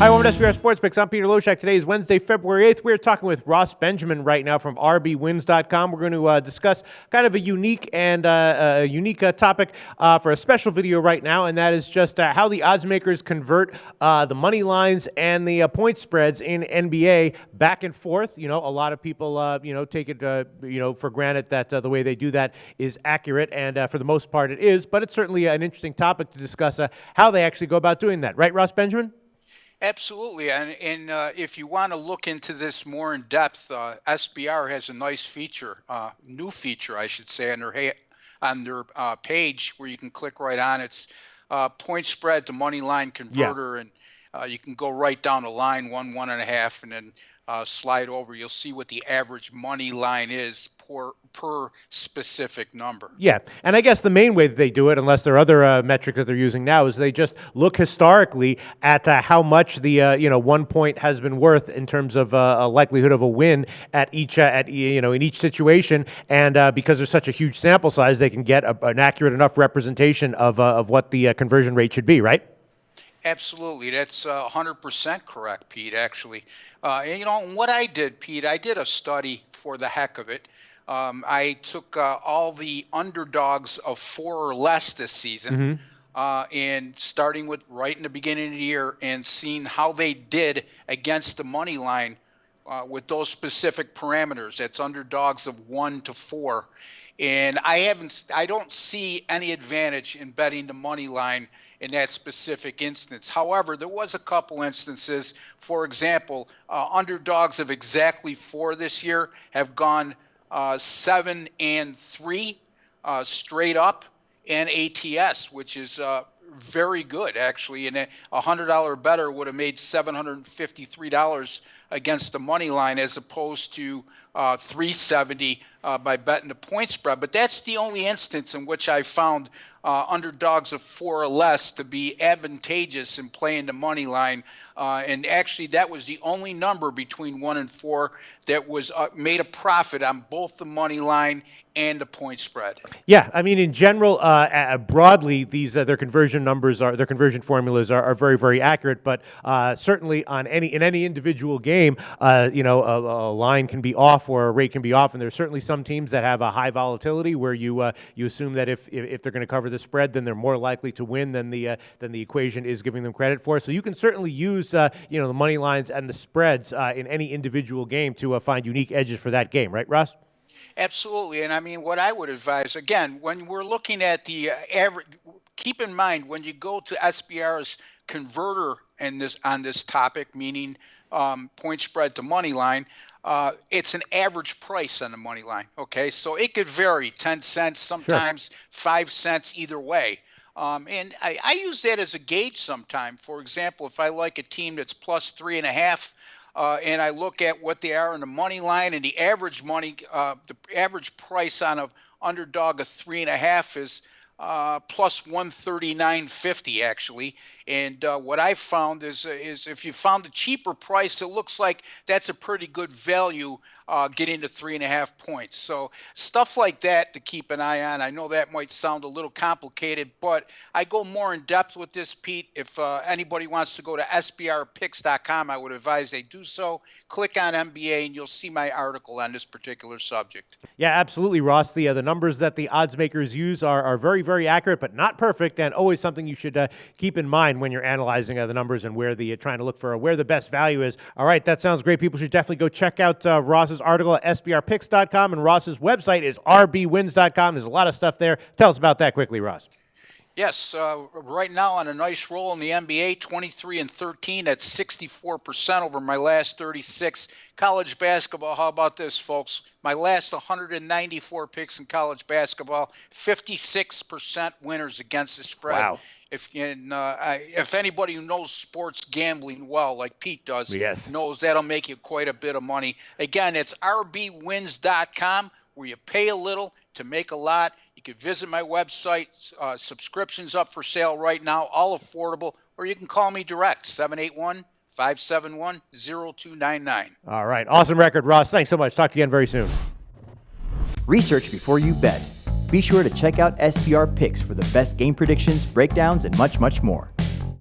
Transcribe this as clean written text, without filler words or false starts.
Hi, welcome to SBR Sports Picks. I'm Peter Loshak. Today is Wednesday, February 8th. We're talking with Ross Benjamin right now from rbwins.com. We're going to discuss kind of a unique topic for a special video right now, and that is just how the odds makers convert the money lines and the point spreads in NBA back and forth. You know, a lot of people, take it, for granted that the way they do that is accurate, and for the most part it is, but it's certainly an interesting topic to discuss how they actually go about doing that. Right, Ross Benjamin? Absolutely, and if you want to look into this more in depth, SBR has a nice feature, new feature, I should say, on their page where you can click right on. It's point spread to money line converter, and you can go right down the line, 1.5, and then slide over. You'll see what the average money line is per specific number. Yeah, and I guess the main way that they do it, unless there are other metrics that they're using now, is they just look historically at how much the 1 point has been worth in terms of a likelihood of a win in each situation, and because there's such a huge sample size, they can get an accurate enough representation of what the conversion rate should be, right? Absolutely. That's 100% correct, Pete, actually. And what I did, Pete, I did a study for the heck of it. I took all the underdogs of 4 or less this season, and starting with right in the beginning of the year and seeing how they did against the money line with those specific parameters. That's underdogs of 1 to 4. And I don't see any advantage in betting the money line in that specific instance. However, there was a couple instances. For example, underdogs of exactly 4 this year have gone 7 and 3 straight up and ATS, which is very good actually. And a $100 bettor would have made $753 against the money line as opposed to $370 by betting the point spread. But that's the only instance in which I found underdogs of 4 or less to be advantageous in playing the money line. And actually, that was the only number between 1 and 4 that was made a profit on both the money line and the point spread. Yeah, I mean, in general, broadly, these their conversion formulas are very, very accurate. But certainly, in any individual game, a line can be off or a rate can be off, and there's certainly some teams that have a high volatility where you assume that if they're going to cover the spread, then they're more likely to win than the equation is giving them credit for. So you can certainly use the money lines and the spreads in any individual game to find unique edges for that game, right, Ross? Absolutely. And I mean, what I would advise, again, when we're looking at the average, keep in mind when you go to SBR's converter on this topic, meaning point spread to money line, it's an average price on the money line. Okay, so it could vary 10 cents, sometimes 5 cents either way. And I use that as a gauge sometime. For example, if I like a team that's plus 3.5, and I look at what they are in the money line, and the average price on an underdog of 3.5 is plus 139.50 actually. And what I found is if you found a cheaper price, it looks like that's a pretty good value getting to 3.5 points. So stuff like that to keep an eye on. I know that might sound a little complicated, but I go more in depth with this, Pete. If anybody wants to go to sbrpicks.com, I would advise they do so. Click on NBA and you'll see my article on this particular subject. Yeah, absolutely, Ross. The numbers that the odds makers use are very, very accurate, but not perfect, and always something you should keep in mind when you're analyzing the numbers and where trying to look for where the best value is. All right, that sounds great. People should definitely go check out Ross's article at sbrpicks.com, and Ross's website is rbwins.com. There's a lot of stuff there. Tell us about that quickly, Ross. Yes, right now on a nice roll in the NBA, 23 and 13. That's 64% over my last 36. College basketball, how about this, folks? My last 194 picks in college basketball, 56% winners against the spread. Wow. If anybody who knows sports gambling well, like Pete does, yes, knows that'll make you quite a bit of money. Again, it's rbwins.com, where you pay a little to make a lot. You can visit my website. Subscriptions up for sale right now, all affordable, or you can call me direct, 781-571-0299. All right. Awesome record, Ross. Thanks so much. Talk to you again very soon. Research before you bet. Be sure to check out SBR Picks for the best game predictions, breakdowns, and much, much more.